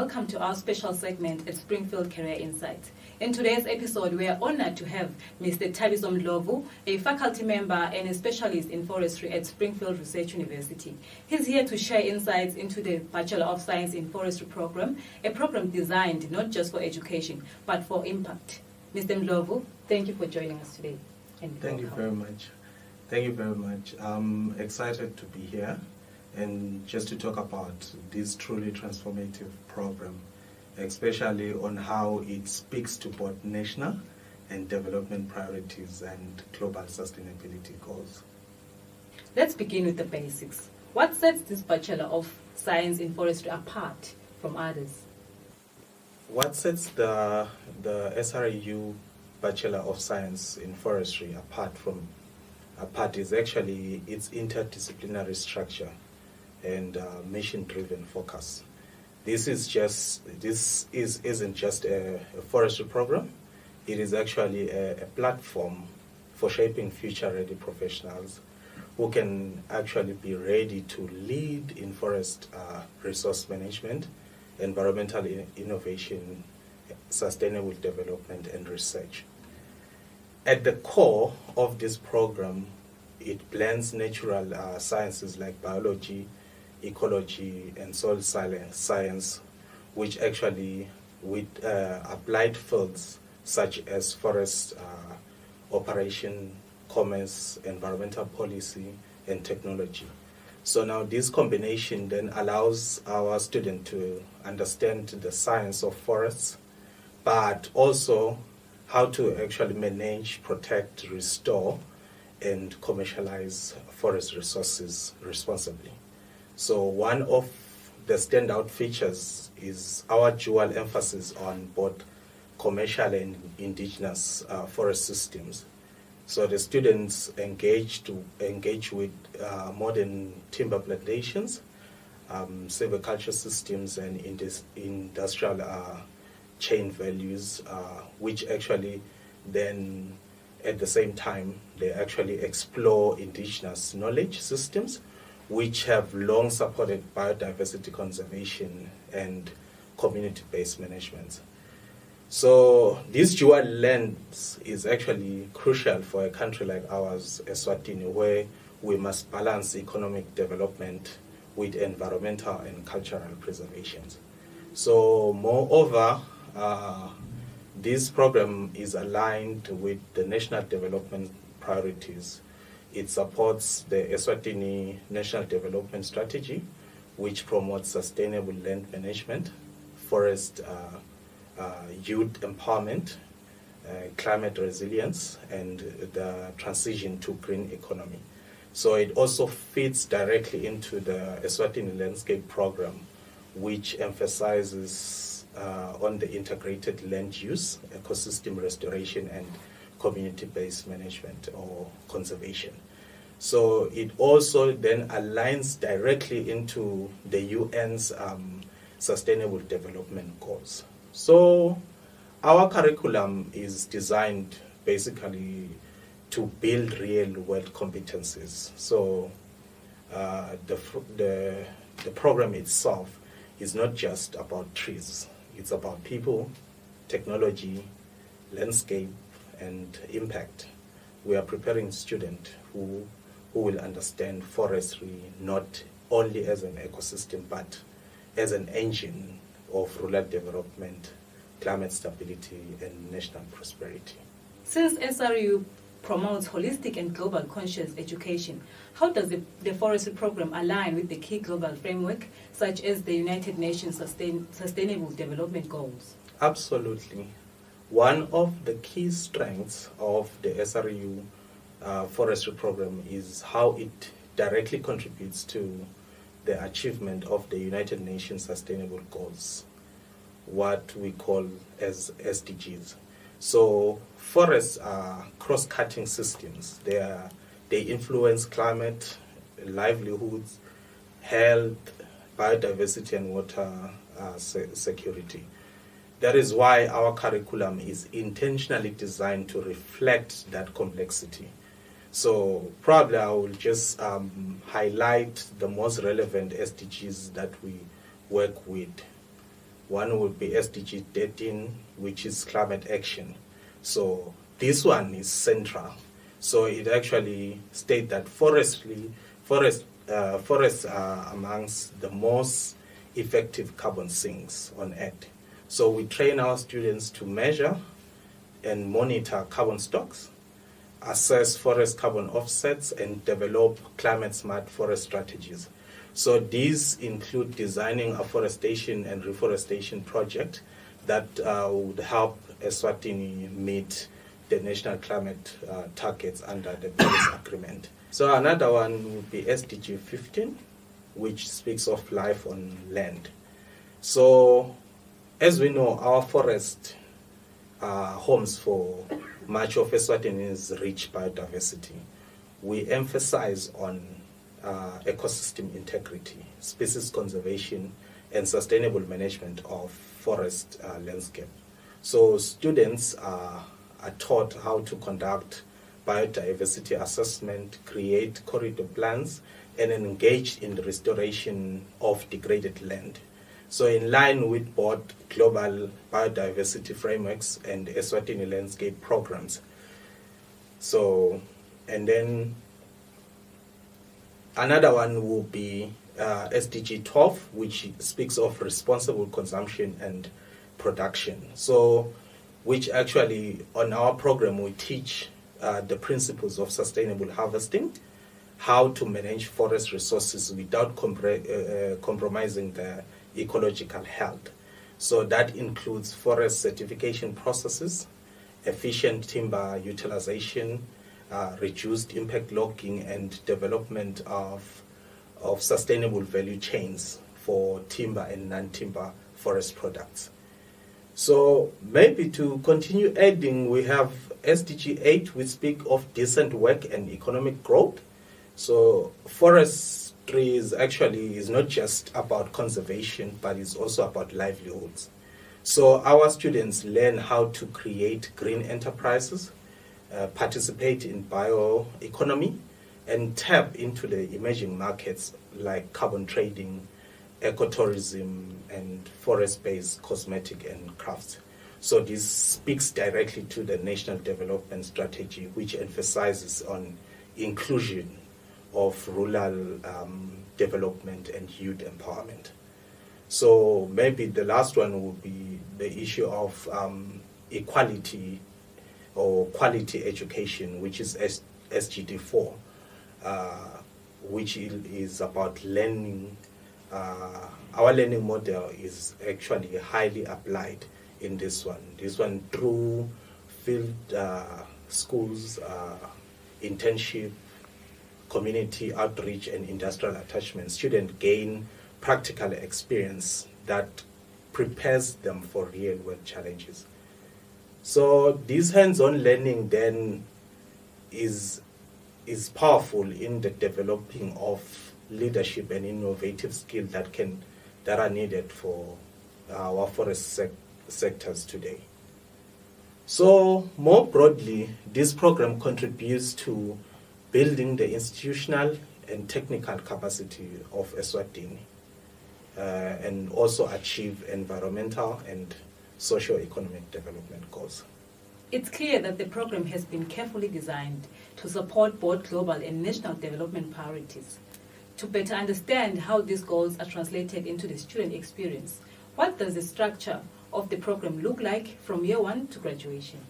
welcome to our special segment at Springfield Career Insights. In today's episode, we are honored to have Mr Mdlovu, a faculty member and a specialist in forestry at Springfield Research University. He's here to share insights into the Bachelor of Science in Forestry program, a program designed not just for education, but for impact. Mr Mdlovu, thank you for joining us today. Thank you very much. Thank you very much. I'm excited to be here and just to talk about this truly transformative program, especially on how it speaks to both national and development priorities and global sustainability goals. Let's begin with the basics. What sets this Bachelor of Science in Forestry apart from others? What sets the SRU Bachelor of Science in Forestry apart is actually its interdisciplinary structure and mission-driven focus. This isn't just a forestry program. It is actually a platform for shaping future-ready professionals who can actually be ready to lead in forest resource management, environmental innovation, sustainable development, and research. At the core of this program, it blends natural sciences like biology, ecology, and soil science, which actually with applied fields such as forest operation, commerce, environmental policy, and technology. So now this combination then allows our student to understand the science of forests, but also how to actually manage, protect, restore, and commercialize forest resources responsibly. So one of the standout features is our dual emphasis on both commercial and indigenous forest systems. So the students engage with modern timber plantations, silviculture systems, and industrial chain values, which actually then at the same time they actually explore indigenous knowledge systems which have long supported biodiversity conservation and community-based management. So this dual lens is actually crucial for a country like ours, Eswatini, where we must balance economic development with environmental and cultural preservation. So moreover, this program is aligned with the national development priorities. It supports the Eswatini National Development Strategy, which promotes sustainable land management, forest youth empowerment, climate resilience, and the transition to green economy. So it also fits directly into the Eswatini Landscape Program, which emphasizes on the integrated land use, ecosystem restoration, and community-based management or conservation. So it also then aligns directly into the UN's Sustainable Development Goals. So our curriculum is designed basically to build real-world competencies. So the program itself is not just about trees. It's about people, technology, landscape, and impact. We are preparing students who will understand forestry not only as an ecosystem, but as an engine of rural development, climate stability, and national prosperity. Since SRU promotes holistic and global conscious education, how does the forestry program align with the key global framework, such as the United Nations Sustainable Development Goals? Absolutely. One of the key strengths of the SRU forestry program is how it directly contributes to the achievement of the United Nations Sustainable Goals, what we call as SDGs. So forests are cross-cutting systems. They influence climate, livelihoods, health, biodiversity, and water security. That is why our curriculum is intentionally designed to reflect that complexity. So probably I will just highlight the most relevant SDGs that we work with. One would be SDG 13, which is climate action. So this one is central. So it actually states that forests are amongst the most effective carbon sinks on Earth. So we train our students to measure and monitor carbon stocks, assess forest carbon offsets, and develop climate-smart forest strategies. So these include designing afforestation and reforestation project that would help Eswatini meet the national climate targets under the Paris Agreement. So another one would be SDG 15, which speaks of life on land. So as we know, our forest homes for much of Eswatini's rich biodiversity. We emphasize on ecosystem integrity, species conservation, and sustainable management of forest landscape. So students are taught how to conduct biodiversity assessment, create corridor plans, and engage in the restoration of degraded land. So in line with both global biodiversity frameworks and Eswatini landscape programs. So, and then another one will be SDG 12, which speaks of responsible consumption and production. So, which actually on our program we teach the principles of sustainable harvesting, how to manage forest resources without compromising the ecological health. So that includes forest certification processes, efficient timber utilization, reduced impact logging, and development of sustainable value chains for timber and non-timber forest products. So maybe to continue adding, we have SDG 8, which speak of decent work and economic growth. So forestry is not just about conservation, but it's also about livelihoods. So our students learn how to create green enterprises, participate in bioeconomy, and tap into the emerging markets like carbon trading, ecotourism, and forest-based cosmetic and crafts. So this speaks directly to the National Development Strategy, which emphasizes on inclusion of rural development and youth empowerment. So maybe the last one will be the issue of equality or quality education, which is SGD 4, which is about learning. Our learning model is actually highly applied in this one. This one through field schools, internship, community outreach, and industrial attachment. Students gain practical experience that prepares them for real-world challenges. So this hands-on learning then is powerful in the developing of leadership and innovative skills that are needed for our forest sectors today. So more broadly, this program contributes to building the institutional and technical capacity of Eswatini and also achieve environmental and socio-economic development goals. It's clear that the program has been carefully designed to support both global and national development priorities. To better understand how these goals are translated into the student experience, what does the structure of the program look like from year one to graduation?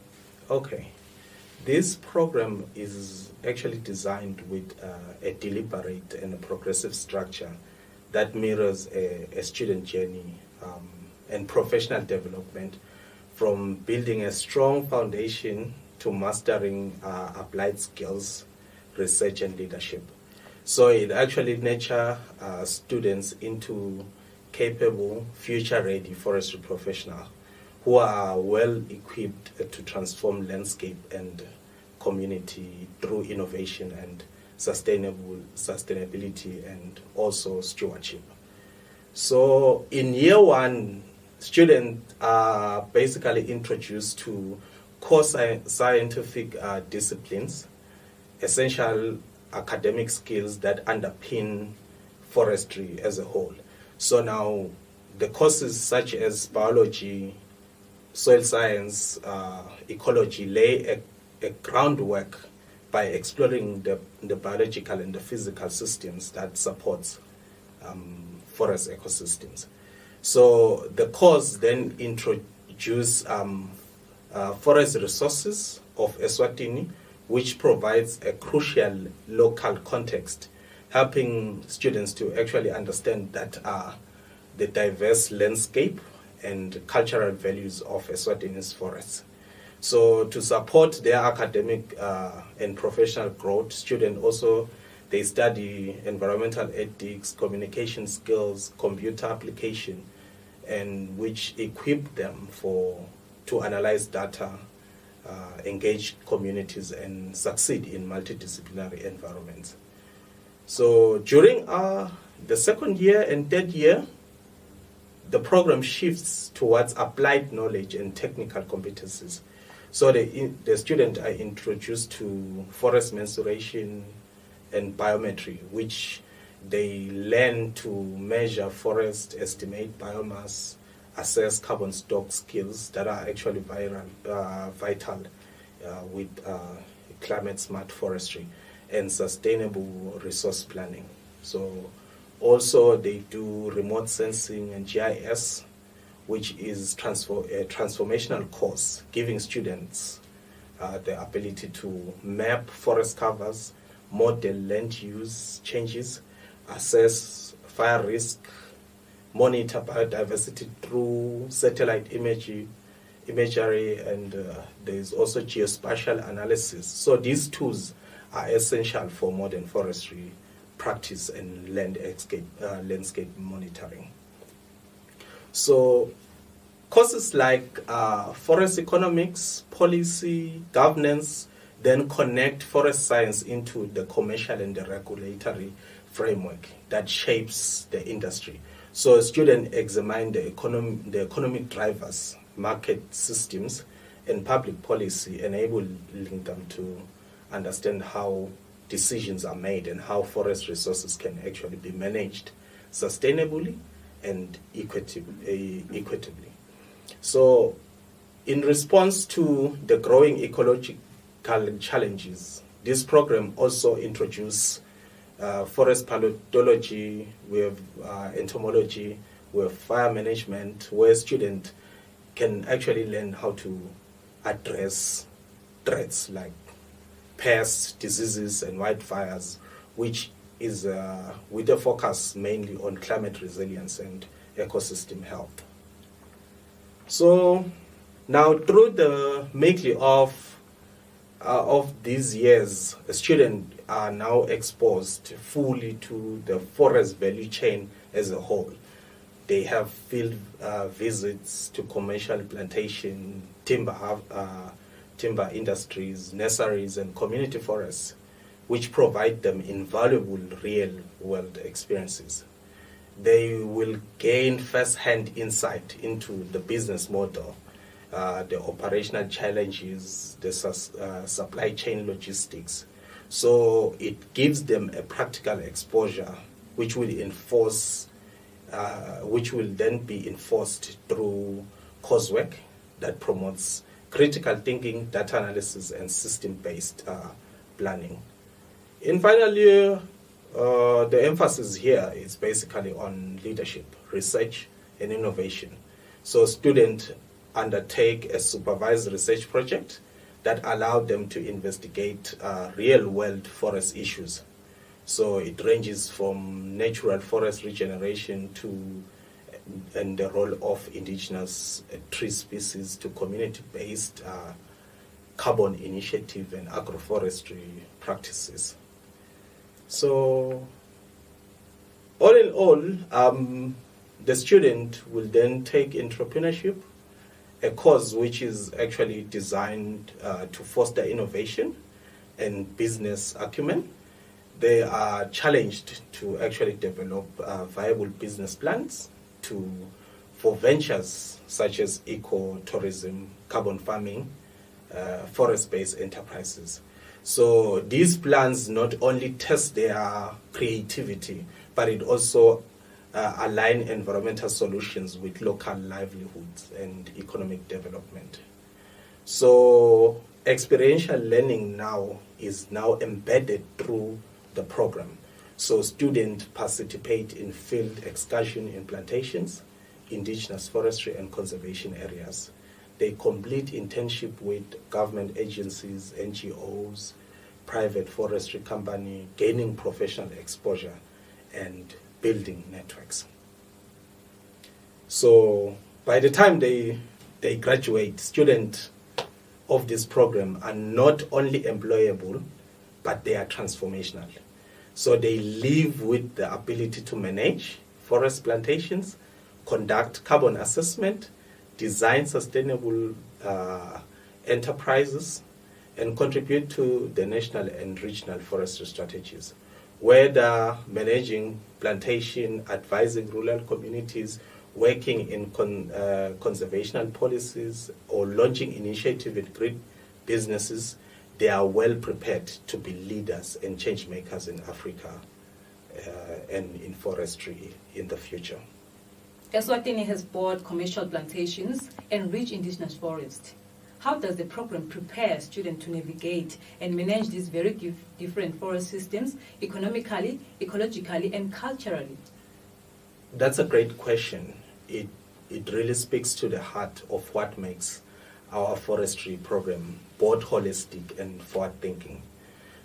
Okay. This program is actually designed with a deliberate and a progressive structure that mirrors a student journey and professional development, from building a strong foundation to mastering applied skills, research, and leadership. So it actually nurtures students into capable, future-ready forestry professionals who are well equipped to transform landscape and community through innovation and sustainability and also stewardship. So in year one, students are basically introduced to core scientific disciplines, essential academic skills that underpin forestry as a whole. So now the courses such as biology, soil science, ecology lay a groundwork by exploring the biological and the physical systems that support forest ecosystems. So the course then introduces forest resources of Eswatini, which provides a crucial local context, helping students to actually understand that the diverse landscape and cultural values of Eswatini's forests. So to support their academic and professional growth, students also, they study environmental ethics, communication skills, computer application, and which equip them to analyze data, engage communities, and succeed in multidisciplinary environments. So during the second year and third year, the program shifts towards applied knowledge and technical competencies. So the students are introduced to forest mensuration and biometry, which they learn to measure forest, estimate biomass, assess carbon stock skills that are actually vital with climate smart forestry and sustainable resource planning. So also they do remote sensing and GIS, which is a transformational course, giving students the ability to map forest covers, model land use changes, assess fire risk, monitor biodiversity through satellite imagery, and there is also geospatial analysis. So these tools are essential for modern forestry practice and landscape monitoring. So courses like forest economics, policy, governance, then connect forest science into the commercial and the regulatory framework that shapes the industry. So students examine the economic drivers, market systems, and public policy, enabling them to understand how decisions are made and how forest resources can actually be managed sustainably and equitably. So in response to the growing ecological challenges, this program also introduced forest palydontology, we have entomology, we have fire management, where students can actually learn how to address threats like pests, diseases, and wildfires, which is with a focus mainly on climate resilience and ecosystem health. So now through the making of these years, the students are now exposed fully to the forest value chain as a whole. They have field visits to commercial plantation, timber industries, nurseries, and community forests, which provide them invaluable real-world experiences. They will gain first-hand insight into the business model, the operational challenges, the supply chain logistics. So it gives them a practical exposure, which will then be enforced through coursework that promotes critical thinking, data analysis, and system-based planning. In final year, the emphasis here is basically on leadership, research, and innovation. So students undertake a supervised research project that allowed them to investigate real-world forest issues. So it ranges from natural forest regeneration and the role of indigenous tree species to community-based carbon initiative and agroforestry practices. So all in all, the student will then take entrepreneurship, a course which is actually designed to foster innovation and business acumen. They are challenged to actually develop viable business plans for ventures such as ecotourism, carbon farming, forest-based enterprises. So these plans not only test their creativity, but it also align environmental solutions with local livelihoods and economic development. So experiential learning now is now embedded through the program. So students participate in field excursion in plantations, indigenous forestry and conservation areas. They complete internship with government agencies, NGOs, private forestry company, gaining professional exposure and building networks. So by the time they graduate, students of this program are not only employable, but they are transformational. So they live with the ability to manage forest plantations, conduct carbon assessment, design sustainable enterprises, and contribute to the national and regional forestry strategies, whether managing plantation, advising rural communities, working in conservational policies, or launching initiative with great businesses. They are well prepared to be leaders and change makers in Africa and in forestry in the future. Eswatini has bought commercial plantations and rich indigenous forests. How does the program prepare students to navigate and manage these very different forest systems economically, ecologically, and culturally? That's a great question. It really speaks to the heart of what makes our forestry program both holistic and forward-thinking.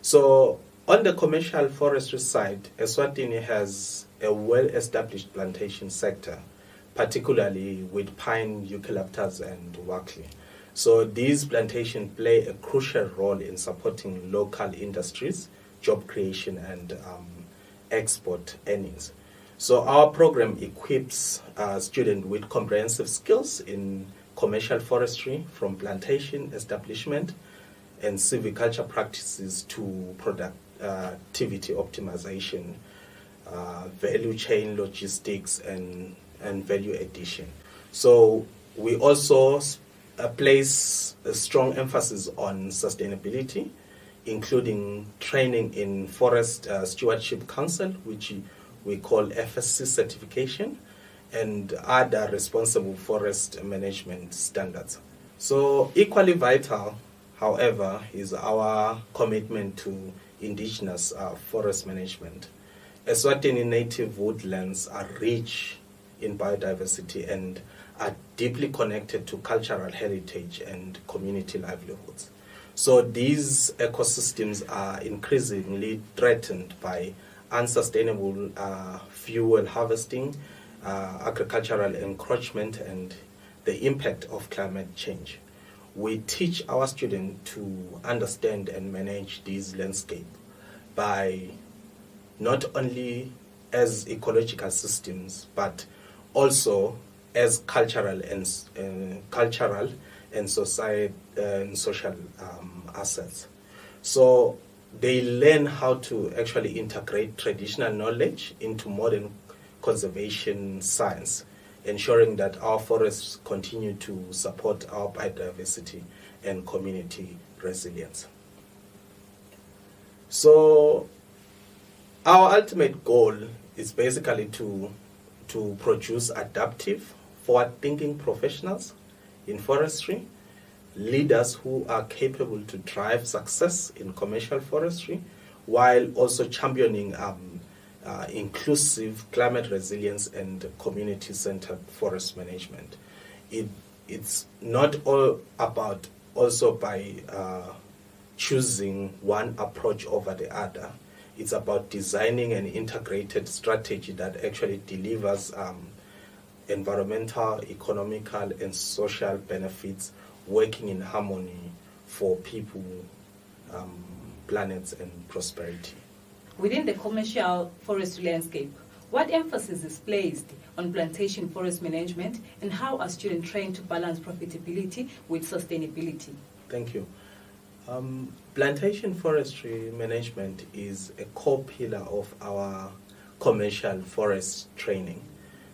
So on the commercial forestry side, Eswatini has a well-established plantation sector, particularly with pine, eucalyptus, and wakli. So these plantations play a crucial role in supporting local industries, job creation, and export earnings. So our program equips students with comprehensive skills in commercial forestry, from plantation establishment and silviculture practices to productivity optimization, value chain logistics, and value addition. So we also place a strong emphasis on sustainability, including training in Forest Stewardship Council, which we call FSC certification, and other responsible forest management standards. So equally vital, however, is our commitment to indigenous forest management. Eswatini native woodlands are rich in biodiversity and are deeply connected to cultural heritage and community livelihoods. So these ecosystems are increasingly threatened by unsustainable fuel harvesting, agricultural encroachment, and the impact of climate change. We teach our students to understand and manage these landscapes by not only as ecological systems, but also as cultural and social assets. So they learn how to actually integrate traditional knowledge into modern conservation science, ensuring that our forests continue to support our biodiversity and community resilience. So our ultimate goal is basically to produce adaptive, forward-thinking professionals in forestry, leaders who are capable to drive success in commercial forestry, while also championing inclusive climate resilience and community-centered forest management. It's not all about also by choosing one approach over the other. It's about designing an integrated strategy that actually delivers environmental, economical, and social benefits, working in harmony for people, planets, and prosperity. Within the commercial forestry landscape, what emphasis is placed on plantation forest management, and how are students trained to balance profitability with sustainability? Thank you. Plantation forestry management is a core pillar of our commercial forest training.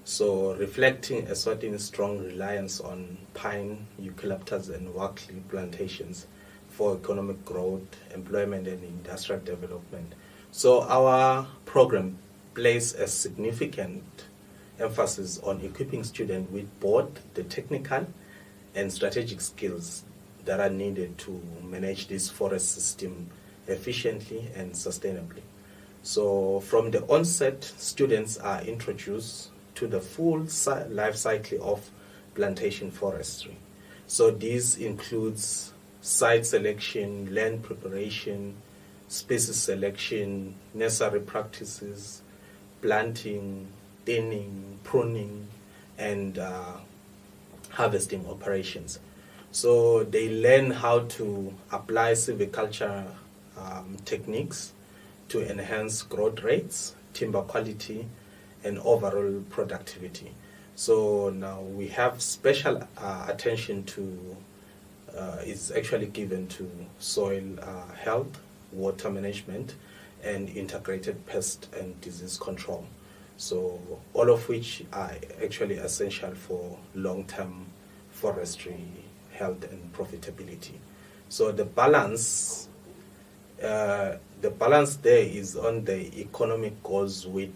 So reflecting Eswatini's strong reliance on pine, eucalyptus, and wakli plantations for economic growth, employment, and industrial development. So our program places a significant emphasis on equipping students with both the technical and strategic skills that are needed to manage this forest system efficiently and sustainably. So from the onset, students are introduced to the full life cycle of plantation forestry. So this includes site selection, land preparation, species selection, nursery practices, planting, thinning, pruning, and harvesting operations. So they learn how to apply silviculture techniques to enhance growth rates, timber quality, and overall productivity. So now we have special attention to is actually given to soil health, water management, and integrated pest and disease control. So all of which are actually essential for long-term forestry health and profitability. So the balance there is on the economic goals with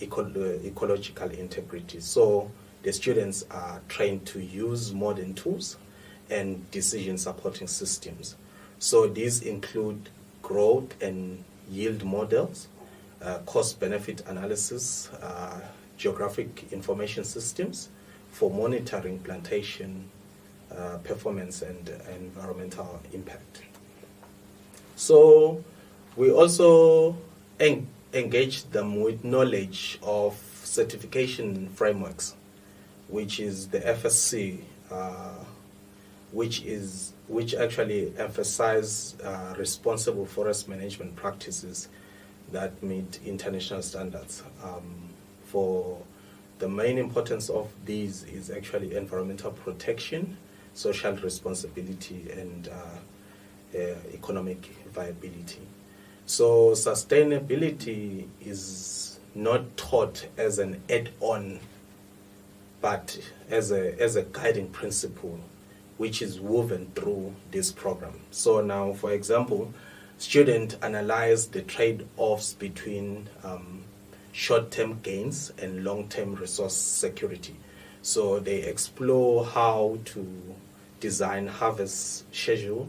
ecological integrity. So the students are trained to use modern tools and decision supporting systems. So these include growth and yield models, cost-benefit analysis, geographic information systems for monitoring plantation performance and environmental impact. So we also engage them with knowledge of certification frameworks, which is the FSC, which actually emphasize responsible forest management practices that meet international standards. For the main importance of these is actually environmental protection, social responsibility, and economic viability. So sustainability is not taught as an add-on, but as a guiding principle, which is woven through this program. So now, for example, students analyze the trade-offs between short-term gains and long-term resource security. So they explore how to design harvest schedule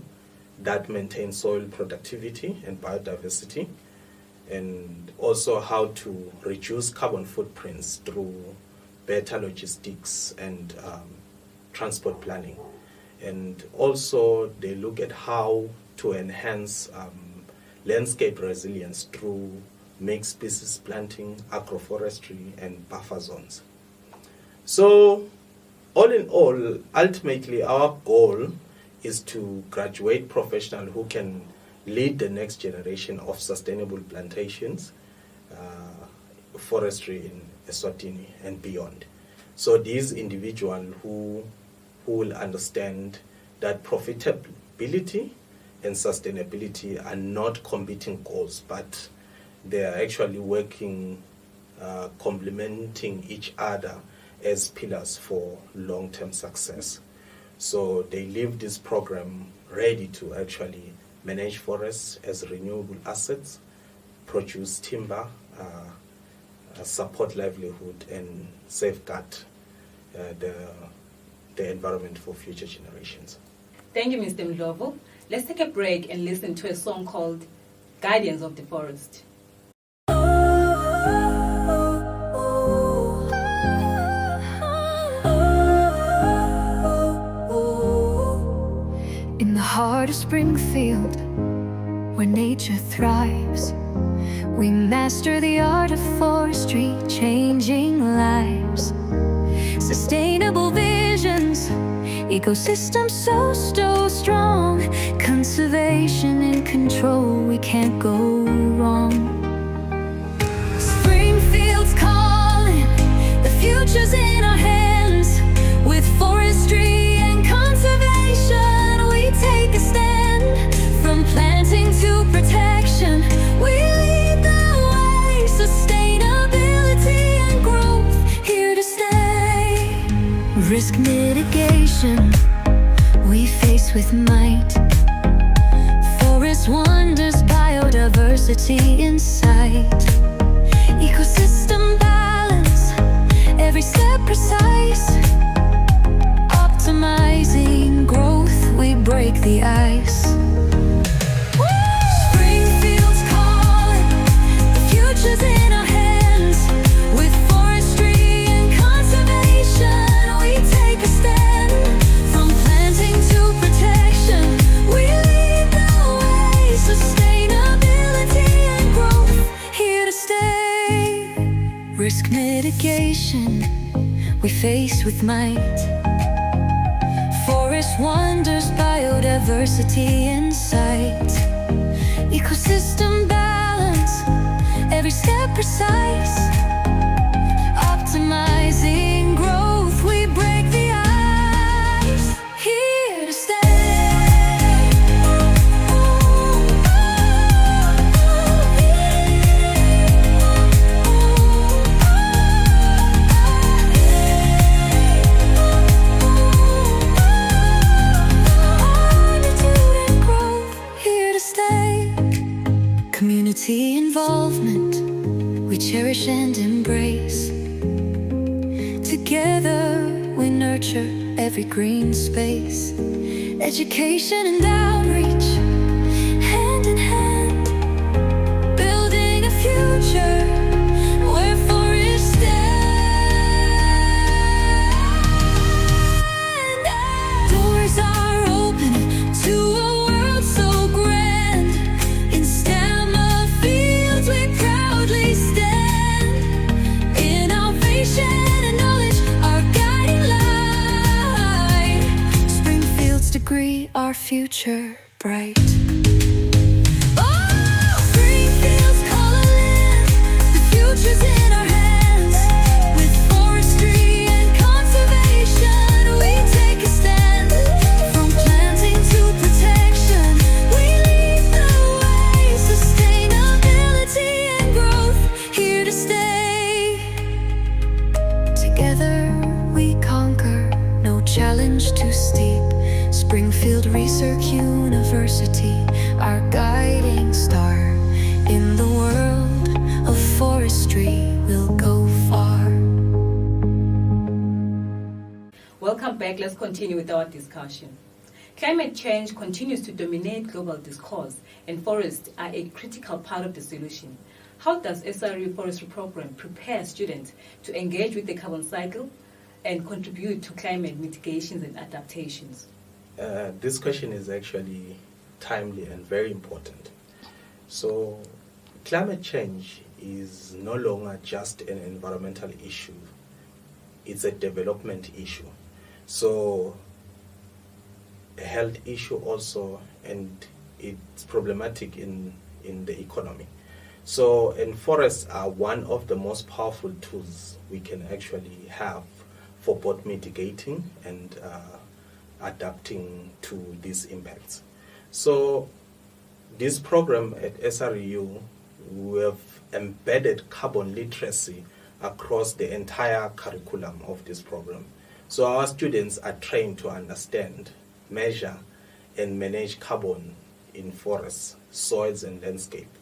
that maintains soil productivity and biodiversity, and also how to reduce carbon footprints through better logistics and transport planning. And also they look at how to enhance landscape resilience through mixed species planting, agroforestry, and buffer zones. So all in all, ultimately our goal is to graduate professionals who can lead the next generation of sustainable plantations, forestry in Eswatini and beyond. So these individuals who will understand that profitability and sustainability are not competing goals, but they are actually working, complementing each other as pillars for long-term success. So they leave this program ready to actually manage forests as renewable assets, produce timber, support livelihood, and safeguard the environment for future generations. Thank you, Mr. Mdlovu. Let's take a break and listen to a song called Guardians of the Forest. In the heart of Springfield, where nature thrives, we master the art of forestry, changing lives. Sustainable visions, ecosystems so strong, conservation and control, we can't go wrong. Springfield's calling, the future's in our hands. With forestry and conservation, we take a stand. From planting to protection, we lead the way. Sustainability and growth, here to stay. Risk mitigation, we face with might. Forest wonders, biodiversity in sight. Ecosystem balance, we face with might. Forest wonders, biodiversity in sight. Ecosystem balance, every step precise. Optimizing growth, we break the ice. Here to stay. Community involvement, we cherish and embrace. Together we nurture every green space. Education and outreach, hand in hand, building a future where forests stand. Doors are open to a world so grand. In STEM fields we proudly stand. Innovation and knowledge, our guiding light. Springfield's degree, our future bright. Oh, Springfield's calling, the future's in our hands. With forestry and conservation, we take a stand. From planting to protection, we lead the way. Sustainability and growth, here to stay. Together we conquer, no challenge too steep. Springfield Research University, our guiding star. In the world of forestry, we'll go far. Welcome back. Let's continue with our discussion. Climate change continues to dominate global discourse, and forests are a critical part of the solution. How does SRU Forestry Program prepare students to engage with the carbon cycle and contribute to climate mitigations and adaptations? This question is actually timely and very important. So, climate change is no longer just an environmental issue, it's a development issue. So, a health issue also, and it's problematic in the economy. So, and forests are one of the most powerful tools we can actually have for both mitigating and adapting to these impacts. So this program at SRU, we have embedded carbon literacy across the entire curriculum of this program. So our students are trained to understand, measure, and manage carbon in forests, soils, and landscape.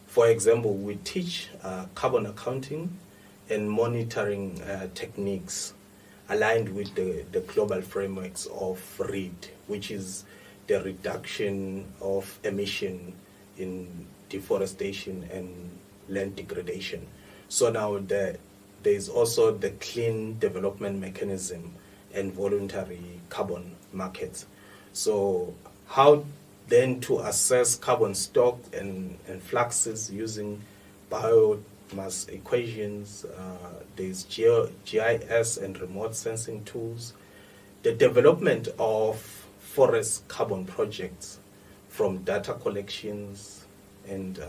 For example, we teach carbon accounting and monitoring techniques aligned with the global frameworks of RED, which is the reduction of emission in deforestation and land degradation. So now there is also the clean development mechanism and voluntary carbon markets. So how then to assess carbon stock and fluxes using biomass equations, there's GIS and remote sensing tools, the development of forest carbon projects from data collections and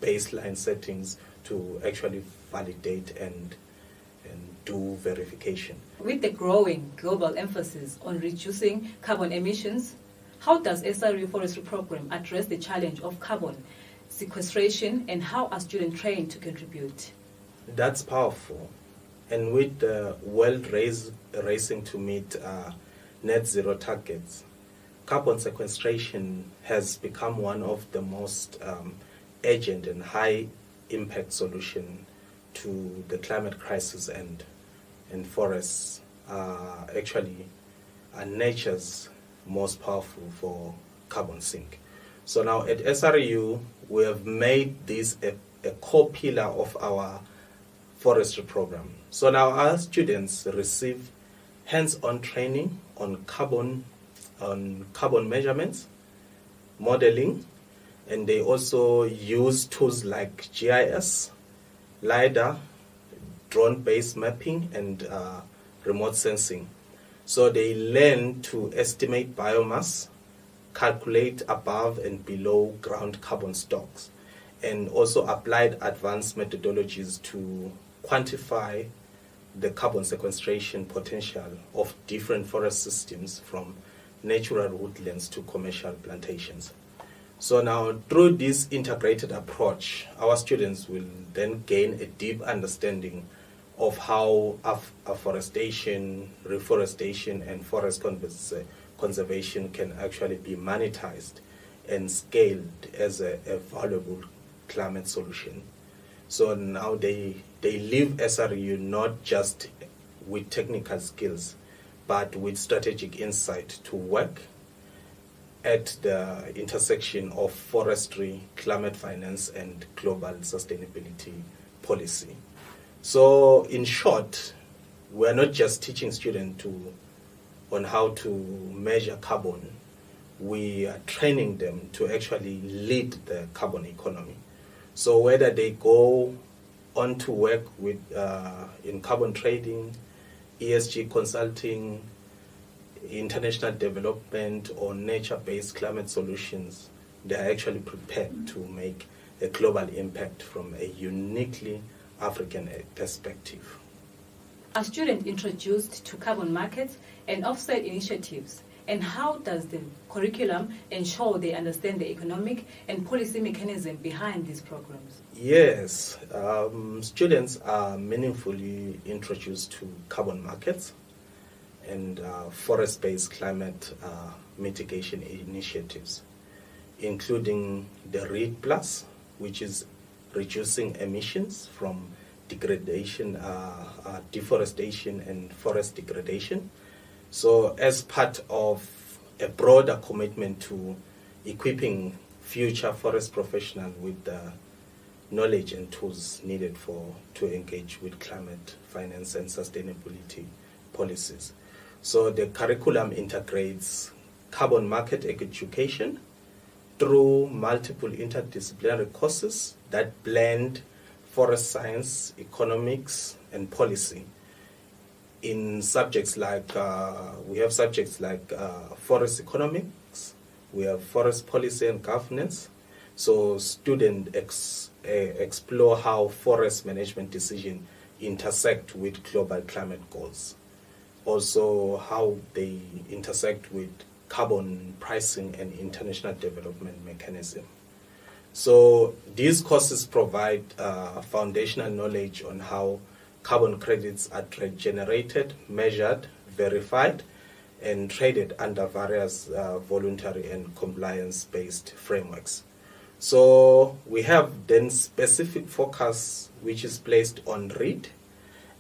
baseline settings to actually validate and do verification. With the growing global emphasis on reducing carbon emissions, how does SRU Forestry Program address the challenge of carbon sequestration, and how are students trained to contribute? That's powerful. And with the world racing to meet net zero targets, carbon sequestration has become one of the most urgent and high impact solution to the climate crisis, and forests are actually nature's most powerful for carbon sink. So now at SRU, we have made this a core pillar of our forestry program. So now our students receive hands-on training on carbon measurements, modeling, and they also use tools like GIS, LiDAR, drone-based mapping and remote sensing. So they learn to estimate biomass, calculate above and below ground carbon stocks, and also applied advanced methodologies to quantify the carbon sequestration potential of different forest systems from natural woodlands to commercial plantations. So now, through this integrated approach, our students will then gain a deep understanding of how afforestation, reforestation, and forest conservation can actually be monetized and scaled as a valuable climate solution. So now they leave SRU not just with technical skills, but with strategic insight to work at the intersection of forestry, climate finance, and global sustainability policy. So in short, we're not just teaching students on how to measure carbon, we are training them to actually lead the carbon economy. So whether they go on to work with in carbon trading, ESG consulting, international development, or nature-based climate solutions, they are actually prepared to make a global impact from a uniquely African perspective. Are students introduced to carbon markets and offset initiatives? And how does the curriculum ensure they understand the economic and policy mechanism behind these programs? Yes, students are meaningfully introduced to carbon markets and forest-based climate mitigation initiatives, including the READ Plus, which is reducing emissions from degradation, deforestation, and forest degradation. So as part of a broader commitment to equipping future forest professionals with the knowledge and tools needed to engage with climate finance and sustainability policies. So the curriculum integrates carbon market education through multiple interdisciplinary courses that blend forest science, economics, and policy. In subjects like, we have subjects like forest economics, we have forest policy and governance. So students explore how forest management decisions intersect with global climate goals. Also how they intersect with carbon pricing and international development mechanism. So these courses provide foundational knowledge on how carbon credits are generated, measured, verified, and traded under various voluntary and compliance-based frameworks. So we have then specific focus which is placed on READ,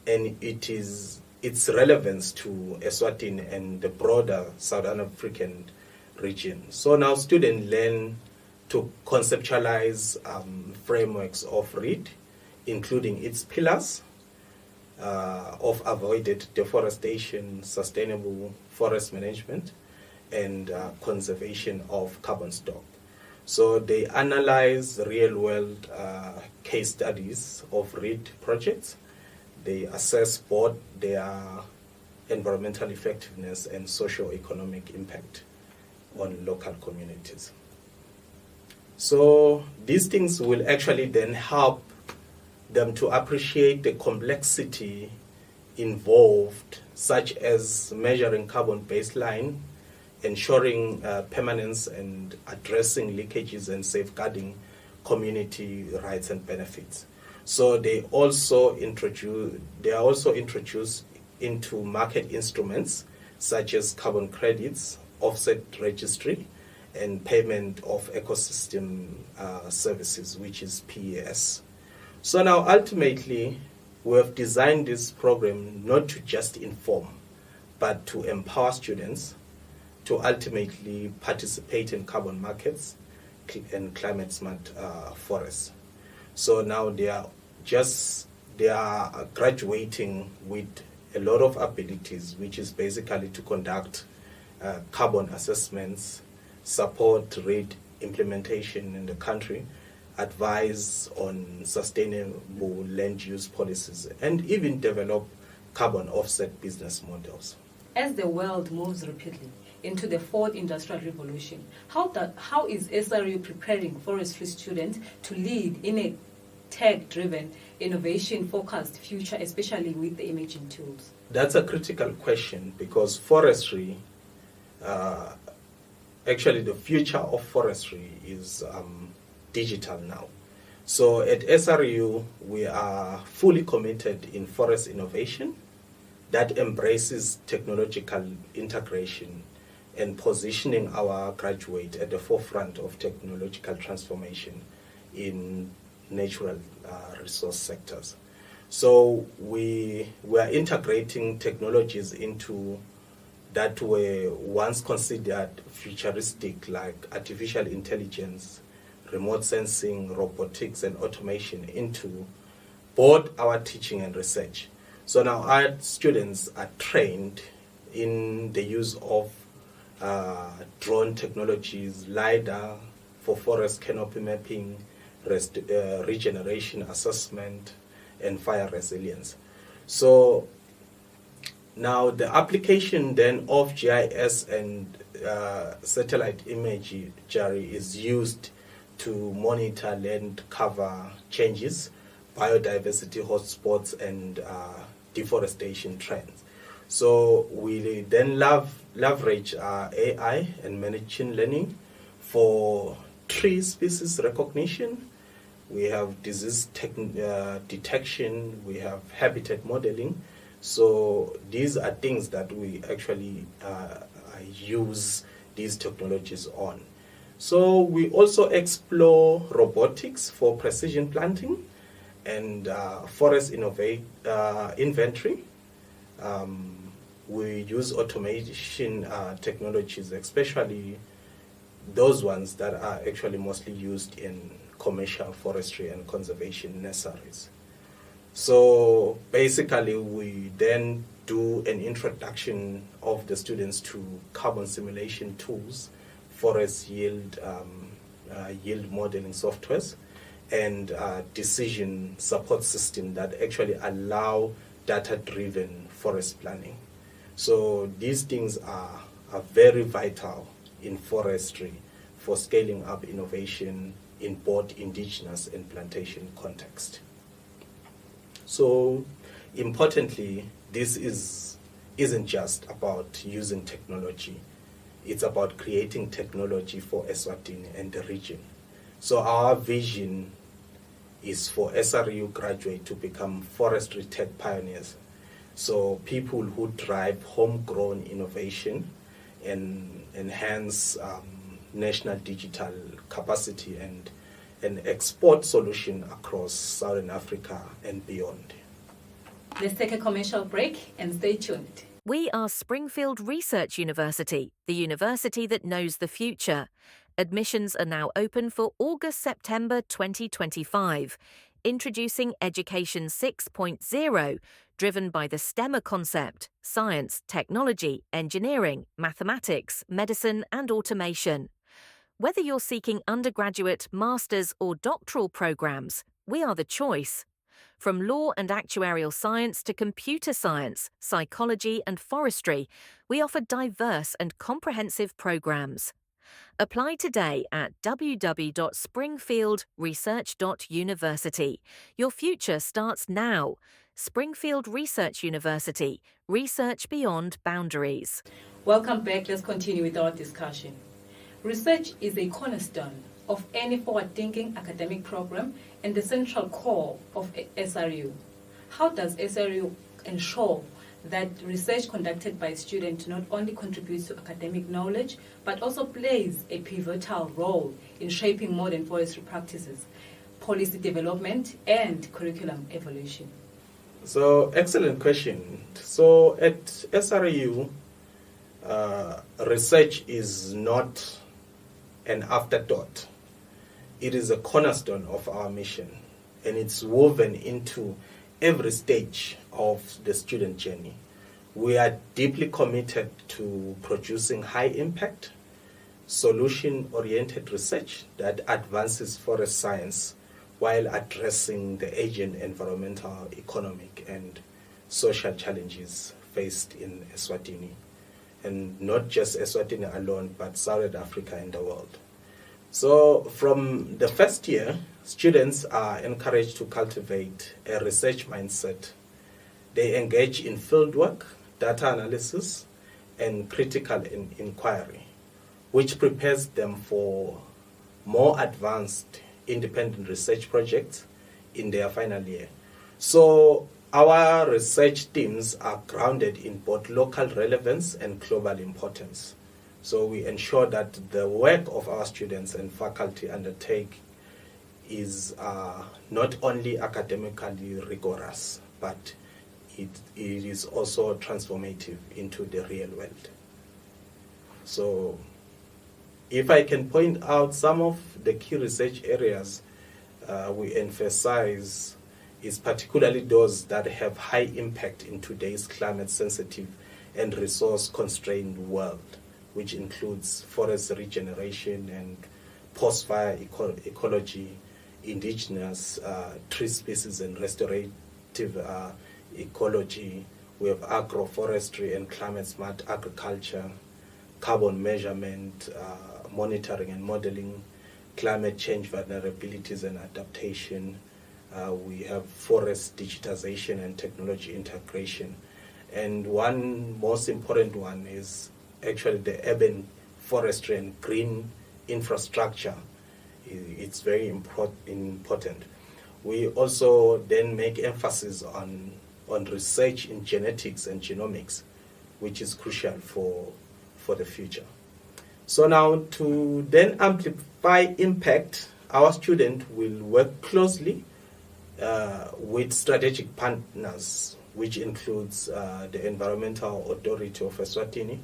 and its relevance to Eswatini and the broader Southern African region. So now students learn to conceptualize frameworks of READ, including its pillars of avoided deforestation, sustainable forest management, and conservation of carbon stock. So they analyze real-world case studies of READ projects. They assess both their environmental effectiveness and socio-economic impact on local communities. So these things will actually then help them to appreciate the complexity involved, such as measuring carbon baseline, ensuring permanence, and addressing leakages and safeguarding community rights and benefits. So they are also introduced into market instruments such as carbon credits, offset registry, and payment of ecosystem services, which is PES. So now ultimately, we have designed this program not to just inform, but to empower students to ultimately participate in carbon markets and climate smart forests. So now they are graduating with a lot of abilities, which is basically to conduct carbon assessments, support READ implementation in the country, advise on sustainable land use policies, and even develop carbon offset business models. As the world moves rapidly into the fourth industrial revolution, how is SRU preparing forestry students to lead in a tech-driven, innovation-focused future, especially with the emerging tools? That's a critical question, because forestry, actually the future of forestry is digital now. So at SRU, we are fully committed in forest innovation that embraces technological integration and positioning our graduate at the forefront of technological transformation in natural resource sectors. So we are integrating technologies into that were once considered futuristic, like artificial intelligence, remote sensing, robotics, and automation into both our teaching and research. So now our students are trained in the use of drone technologies, LiDAR for forest canopy mapping, regeneration assessment, and fire resilience. So now the application then of GIS and satellite imagery is used to monitor land cover changes, biodiversity hotspots, and deforestation trends. So we then leverage AI and machine learning for tree species recognition. We have disease detection, we have habitat modeling. So these are things that we actually use these technologies on. So we also explore robotics for precision planting and forest inventory. We use automation technologies, especially those ones that are actually mostly used in commercial forestry and conservation nurseries. So basically, we then do an introduction of the students to carbon simulation tools, forest yield modeling softwares, and decision support system that actually allow data-driven forest planning. So these things are very vital in forestry for scaling up innovation in both indigenous and plantation context. So importantly, this isn't just about using technology. It's about creating technology for Eswatini and the region. So our vision is for SRU graduates to become forestry tech pioneers. So people who drive homegrown innovation and enhance national digital capacity and an export solution across Southern Africa and beyond. Let's take a commercial break and stay tuned. We are Springfield Research University, the university that knows the future. Admissions are now open for August-September 2025. Introducing Education 6.0, driven by the STEM concept: science, technology, engineering, mathematics, medicine, and automation. Whether you're seeking undergraduate, master's, or doctoral programs, we are the choice. From law and actuarial science to computer science, psychology, and forestry, we offer diverse and comprehensive programs. Apply today at www.springfieldresearch.university. Your future starts now. Springfield Research University. Research beyond boundaries. Welcome back. Let's continue with our discussion. Research is a cornerstone of any forward-thinking academic program and the central core of SRU. How does SRU ensure that research conducted by students not only contributes to academic knowledge, but also plays a pivotal role in shaping modern forestry practices, policy development, and curriculum evolution? So, excellent question. So, at SRU, research is not an afterthought. It is a cornerstone of our mission, and it's woven into every stage of the student journey. We are deeply committed to producing high impact, solution-oriented research that advances forest science while addressing the urgent environmental, economic, and social challenges faced in Eswatini. And not just Eswatini alone, but Southern Africa and the world. So from the first year, students are encouraged to cultivate a research mindset. They engage in fieldwork, data analysis, and critical inquiry, which prepares them for more advanced independent research projects in their final year. So our research teams are grounded in both local relevance and global importance. So we ensure that the work of our students and faculty undertake is not only academically rigorous, but it is also transformative into the real world. So if I can point out some of the key research areas we emphasize is particularly those that have high impact in today's climate-sensitive and resource-constrained world, which includes forest regeneration and post-fire ecology, indigenous tree species and restorative ecology. We have agroforestry and climate-smart agriculture, carbon measurement, monitoring and modeling, climate change vulnerabilities and adaptation. We have forest digitization and technology integration. And one most important one is actually the urban forestry and green infrastructure. It's very important. We also then make emphasis on research in genetics and genomics, which is crucial for the future. So now to then amplify impact, our student will work closely with strategic partners, which includes the Environmental Authority of Eswatini.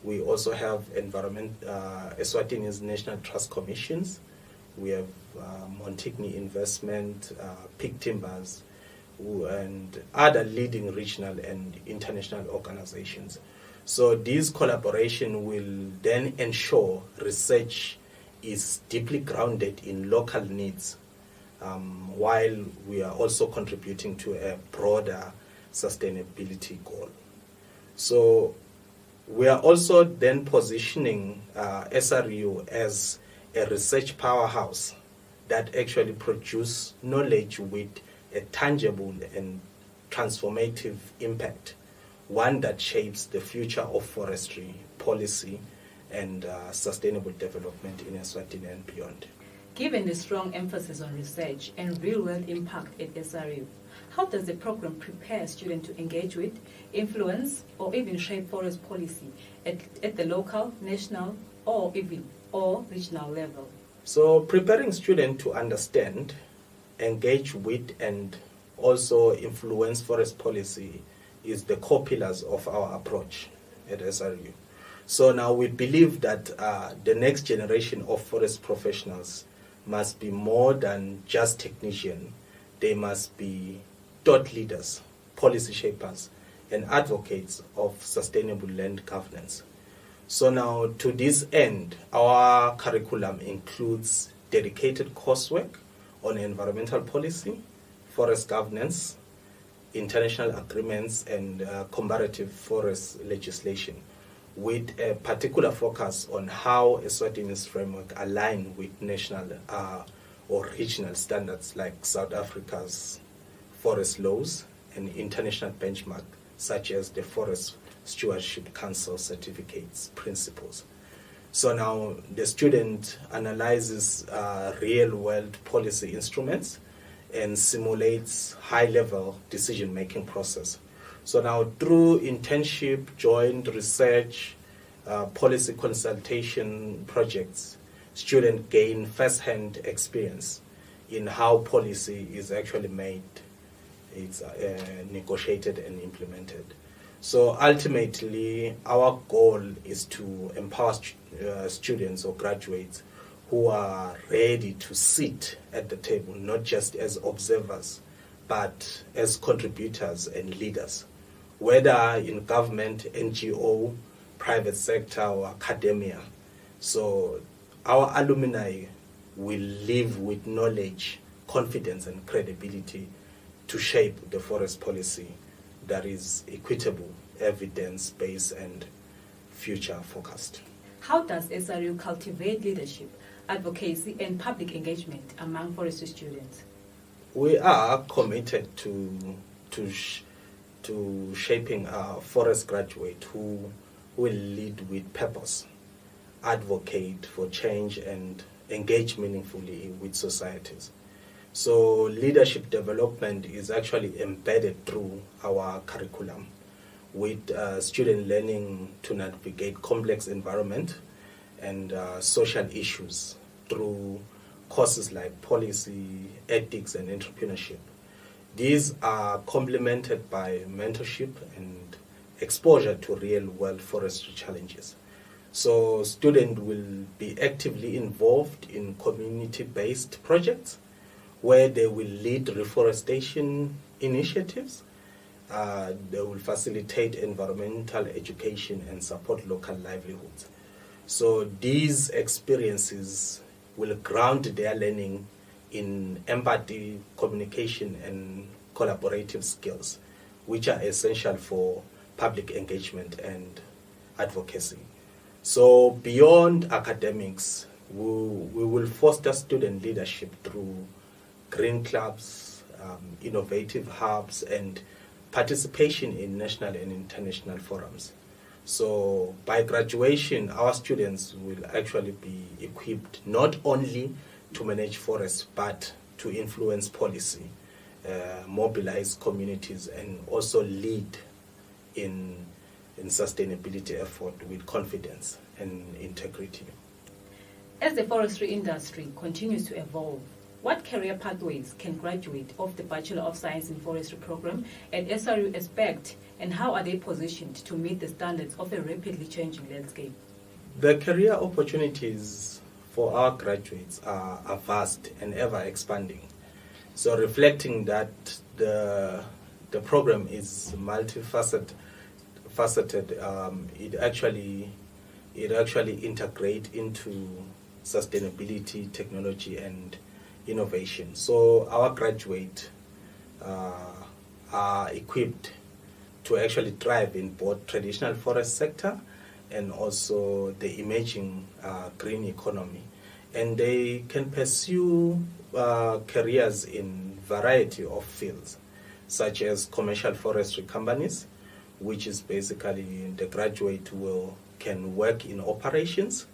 We also have Eswatini's National Trust Commissions. We have Montigny Investment, Peak Timbers, and other leading regional and international organizations. So this collaboration will then ensure research is deeply grounded in local needs, while we are also contributing to a broader sustainability goal. So we are also then positioning SRU as a research powerhouse that actually produces knowledge with a tangible and transformative impact, one that shapes the future of forestry policy and sustainable development in Eswatini and beyond. Given the strong emphasis on research and real-world impact at SRU, how does the program prepare students to engage with, influence, or even shape forest policy at the local, national, or regional level? So preparing students to understand, engage with, and also influence forest policy is the core pillars of our approach at SRU. So now we believe that the next generation of forest professionals must be more than just technicians. They must be thought leaders, policy shapers, and advocates of sustainable land governance. So now to this end, our curriculum includes dedicated coursework on environmental policy, forest governance, international agreements, and comparative forest legislation, with a particular focus on how Eswatini's framework align with national or regional standards like South Africa's forest laws and international benchmark such as the Forest Stewardship Council certificates principles. So now the student analyzes real-world policy instruments and simulates high-level decision-making process. So now through internship, joint research, policy consultation projects, students gain first-hand experience in how policy is actually made, it's negotiated and implemented. So ultimately, our goal is to empower students or graduates who are ready to sit at the table, not just as observers, but as contributors and leaders, whether in government, NGO, private sector, or academia. So our alumni will live with knowledge, confidence, and credibility to shape the forest policy that is equitable, evidence-based, and future-focused. How does SRU cultivate leadership, advocacy, and public engagement among forestry students? We are committed to shaping a forest graduate who will lead with purpose, advocate for change, and engage meaningfully with societies. So leadership development is actually embedded through our curriculum, with student learning to navigate complex environment and social issues through courses like policy, ethics, and entrepreneurship. These are complemented by mentorship and exposure to real-world forestry challenges. So students will be actively involved in community-based projects where they will lead reforestation initiatives. They will facilitate environmental education and support local livelihoods. So these experiences will ground their learning in empathy, communication, and collaborative skills, which are essential for public engagement and advocacy. So beyond academics, we will foster student leadership through green clubs, innovative hubs, and participation in national and international forums. So by graduation, our students will actually be equipped not only to manage forests, but to influence policy, mobilize communities, and also lead in sustainability effort with confidence and integrity. As the forestry industry continues to evolve, what career pathways can graduate of the Bachelor of Science in Forestry program at SRU expect, and how are they positioned to meet the standards of a rapidly changing landscape? The career opportunities for our graduates are vast and ever expanding. So reflecting that the program is multifaceted, it actually integrates into sustainability, technology, and innovation. So our graduates are equipped to actually thrive in both traditional forest sector and also the emerging green economy. And they can pursue careers in variety of fields, such as commercial forestry companies, which is basically the graduate can work in operations.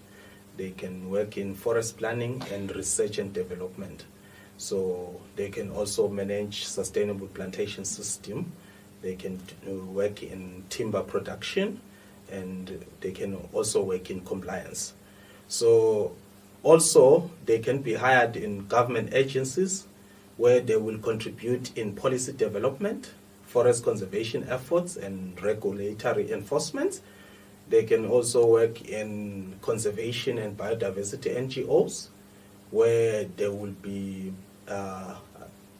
They can work in forest planning and research and development. So they can also manage sustainable plantation system. They can work in timber production, and they can also work in compliance. So also they can be hired in government agencies where they will contribute in policy development, forest conservation efforts, and regulatory enforcement. They can also work in conservation and biodiversity NGOs, where they will be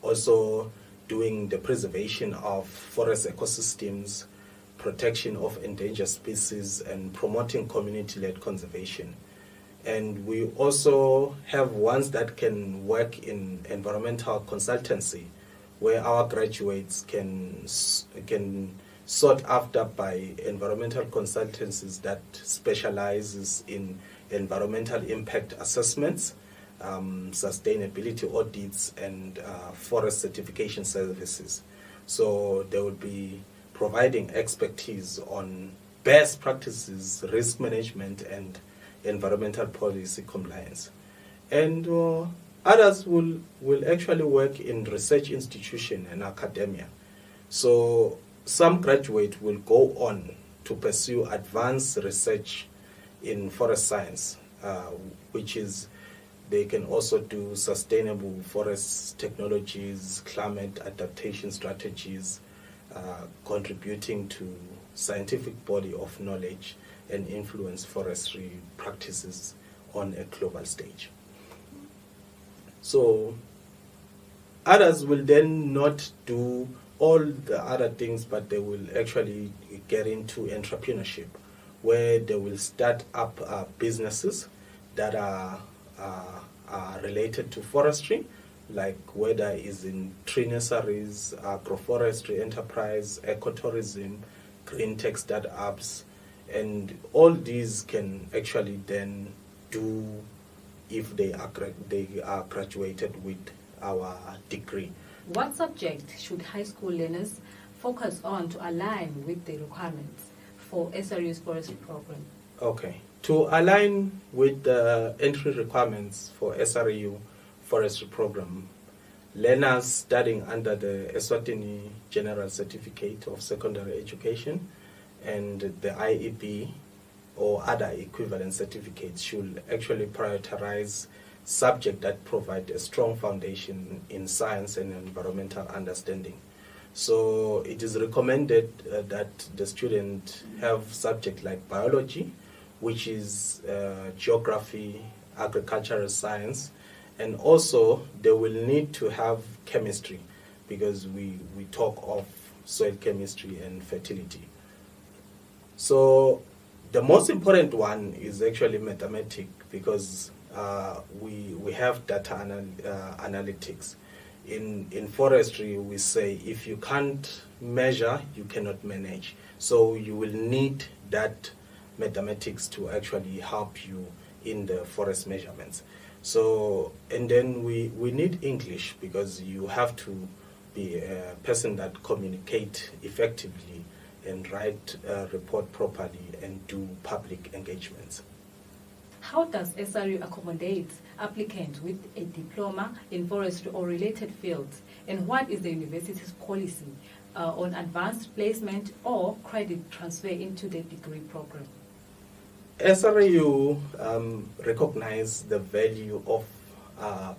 also doing the preservation of forest ecosystems, protection of endangered species, and promoting community-led conservation. And we also have ones that can work in environmental consultancy, where our graduates can sought after by environmental consultancies that specializes in environmental impact assessments, sustainability audits, and forest certification services. So they will be providing expertise on best practices, risk management, and environmental policy compliance. And others will actually work in research institution and academia. So some graduates will go on to pursue advanced research in forest science, which is they can also do sustainable forest technologies, climate adaptation strategies, contributing to scientific body of knowledge and influence forestry practices on a global stage. So others will then not do all the other things, but they will actually get into entrepreneurship, where they will start up businesses that are related to forestry, like whether it's in tree nurseries, agroforestry enterprise, ecotourism, green tech startups, and all these can actually then do if they are graduated with our degree. What subject should high school learners focus on to align with the requirements for SRU's forestry program? Okay. To align with the entry requirements for SRU forestry program, learners studying under the Eswatini General Certificate of Secondary Education and the IEP or other equivalent certificates should actually prioritize subjects that provide a strong foundation in science and environmental understanding. So it is recommended that the student have subjects like biology, which is geography, agricultural science, and also they will need to have chemistry because we talk of soil chemistry and fertility. So the most important one is actually mathematics because we have data analytics. In forestry, we say if you can't measure, you cannot manage. So you will need that mathematics to actually help you in the forest measurements. So, and then we need English because you have to be a person that communicate effectively and write a report properly and do public engagements. How does SRU accommodate applicants with a diploma in forestry or related fields? And what is the university's policy on advanced placement or credit transfer into the degree program? SRU recognize the value of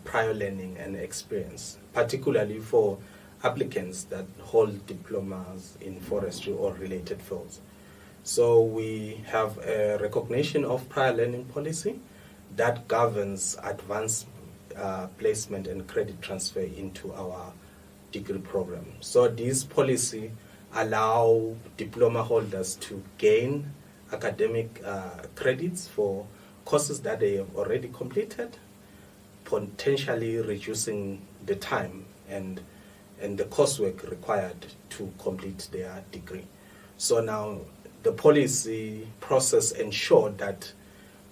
prior learning and experience, particularly for applicants that hold diplomas in forestry or related fields. So we have a recognition of prior learning policy that governs advanced placement and credit transfer into our degree program. So this policy allows diploma holders to gain academic credits for courses that they have already completed, potentially reducing the time and the coursework required to complete their degree. So now the policy process ensures that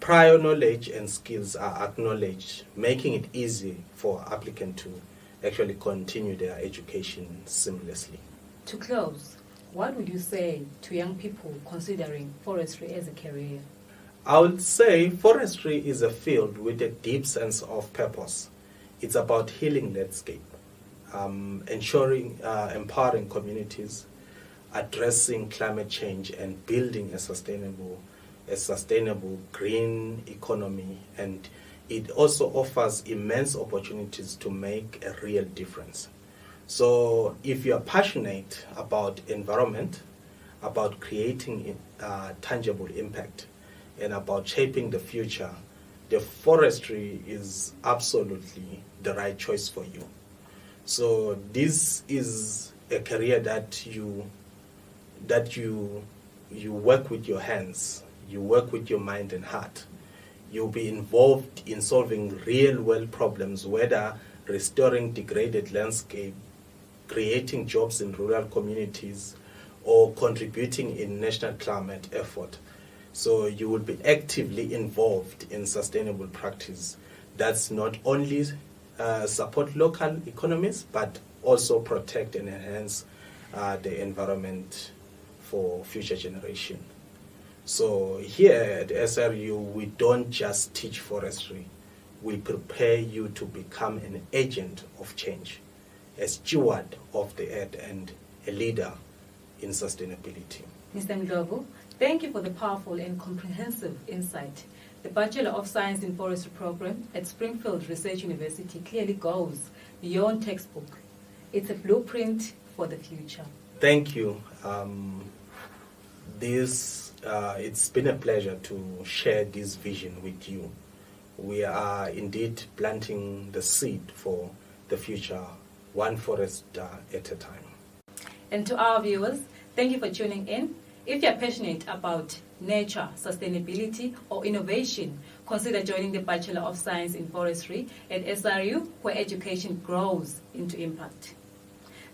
prior knowledge and skills are acknowledged, making it easy for applicants to actually continue their education seamlessly. To close, what would you say to young people considering forestry as a career? I would say forestry is a field with a deep sense of purpose. It's about healing landscape, empowering communities, addressing climate change, and building a sustainable green economy. And it also offers immense opportunities to make a real difference. So if you are passionate about environment, about creating tangible impact, and about shaping the future, the forestry is absolutely the right choice for you. So this is a career that you work with your hands, you work with your mind and heart. You'll be involved in solving real-world problems, whether restoring degraded landscape, creating jobs in rural communities, or contributing in national climate effort. So you will be actively involved in sustainable practice that's not only support local economies, but also protect and enhance the environment for future generation. So here at SRU, we don't just teach forestry. We prepare you to become an agent of change, a steward of the earth, and a leader in sustainability. Mr. Mdlovu, thank you for the powerful and comprehensive insight. The Bachelor of Science in Forestry program at Springfield Research University clearly goes beyond textbook. It's a blueprint for the future. Thank you. It's been a pleasure to share this vision with you. We are indeed planting the seed for the future, one forest at a time. And to our viewers, thank you for tuning in. If you're passionate about nature, sustainability, or innovation, consider joining the Bachelor of Science in Forestry at SRU, where education grows into impact.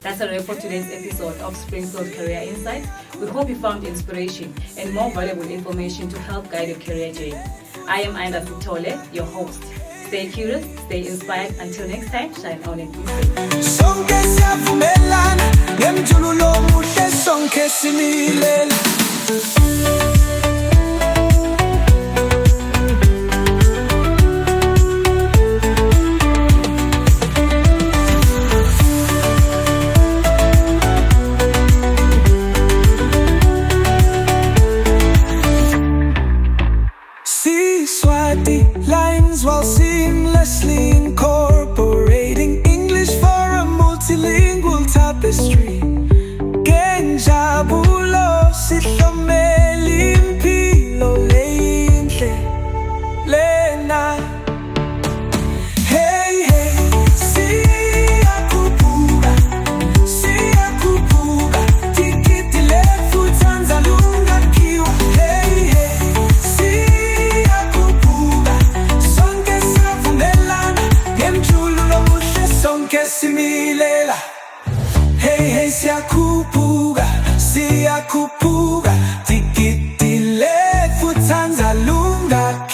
That's a wrap for today's episode of Springfield Career Insight. We hope you found inspiration and more valuable information to help guide your career journey. I am Aida Sitole, your host. Stay curious, stay inspired. Until next time, shine on and be safe. Sonke siyavumelana ngemjululo omuhle sonke similela. Lines while seamlessly incorporating English for a multilingual tapestry. Genjabulo sihlomela impilo leyinhle lena. Hey hey, siyakhuphuka, siyakhuphuka, tikiti lethu Tanzania kiwa. Hey hey, similela. Hey hey, siyakhuphuka, siyakhuphuka, tikiti lethu Tanzania.